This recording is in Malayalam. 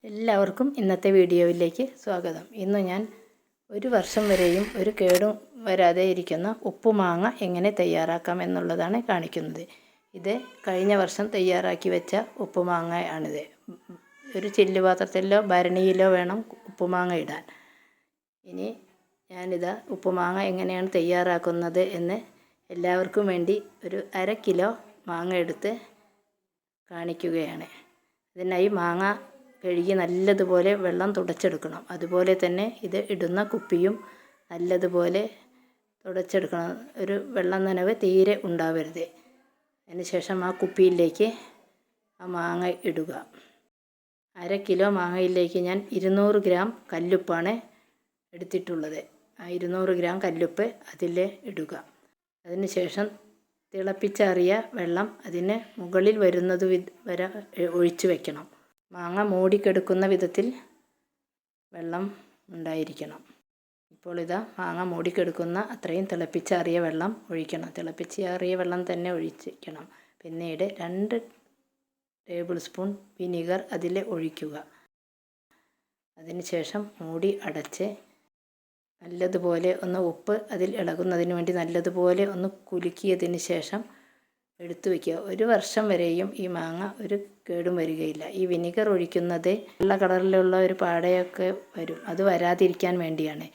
എല്ലാവർക്കും ഇന്നത്തെ വീഡിയോയിലേക്ക് സ്വാഗതം. ഇന്ന് ഞാൻ ഒരു വർഷം വരെയും ഒരു കേടും വരാതെ ഇരിക്കുന്ന ഉപ്പുമാങ്ങ എങ്ങനെ തയ്യാറാക്കാം എന്നുള്ളതാണ് കാണിക്കുന്നത്. ഇത് കഴിഞ്ഞ വർഷം തയ്യാറാക്കി വെച്ച ഉപ്പുമാങ്ങയാണിത്. ഒരു ചില്ല് പാത്രത്തിലോ ഭരണിയിലോ വേണം ഉപ്പുമാങ്ങ ഇടാൻ. ഇനി ഞാനിതാ ഉപ്പുമാങ്ങ എങ്ങനെയാണ് തയ്യാറാക്കുന്നത് എന്ന് എല്ലാവർക്കും വേണ്ടി ഒരു 1/2 കിലോ മാങ്ങ എടുത്ത് കാണിക്കുകയാണ്. ഇതിനായി മാങ്ങ കഴുകി നല്ലതുപോലെ വെള്ളം തുടച്ചെടുക്കണം. അതുപോലെ തന്നെ ഇത് ഇടുന്ന കുപ്പിയും നല്ലതുപോലെ തുടച്ചെടുക്കണം. ഒരു വെള്ളം നനവ് തീരെ ഉണ്ടാവരുത്. അതിനുശേഷം ആ കുപ്പിയിലേക്ക് ആ മാങ്ങ ഇടുക. 1/2 കിലോ മാങ്ങയിലേക്ക് ഞാൻ 200 ഗ്രാം കല്ലുപ്പാണ് എടുത്തിട്ടുള്ളത്. ആ 200 ഗ്രാം കല്ലുപ്പ് അതിൽ ഇടുക. അതിനുശേഷം തിളപ്പിച്ചാറിയ വെള്ളം അതിന് മുകളിൽ വരുന്നത് വരെ ഒഴിച്ചു വയ്ക്കണം. മാങ്ങ മൂടിക്കെടുക്കുന്ന വിധത്തിൽ വെള്ളം ഉണ്ടായിരിക്കണം. ഇപ്പോൾ ഇതാ മാങ്ങ മൂടിക്കെടുക്കുന്ന അത്രയും തിളപ്പിച്ചാറിയ വെള്ളം ഒഴിക്കണം. തിളപ്പിച്ചാറിയ വെള്ളം തന്നെ ഒഴിക്കണം. പിന്നീട് 2 ടേബിൾ സ്പൂൺ വിനീഗർ അതിൽ ഒഴിക്കുക. അതിനുശേഷം മൂടി അടച്ച് നല്ലതുപോലെ ഒന്ന് ഉപ്പ് അതിൽ ഇളകുന്നതിന് വേണ്ടി നല്ലതുപോലെ ഒന്ന് കുലുക്കിയതിന് ശേഷം എടുത്തു വയ്ക്കുക. ഒരു വർഷം വരെയും ഈ മാങ്ങ ഒരു കേടും വരികയില്ല. ഈ വിനീഗർ ഒഴിക്കുന്നത് വെള്ള കളറിലുള്ള ഒരു പാടയൊക്കെ വരും. അത് വരാതിരിക്കാൻ വേണ്ടിയാണ്.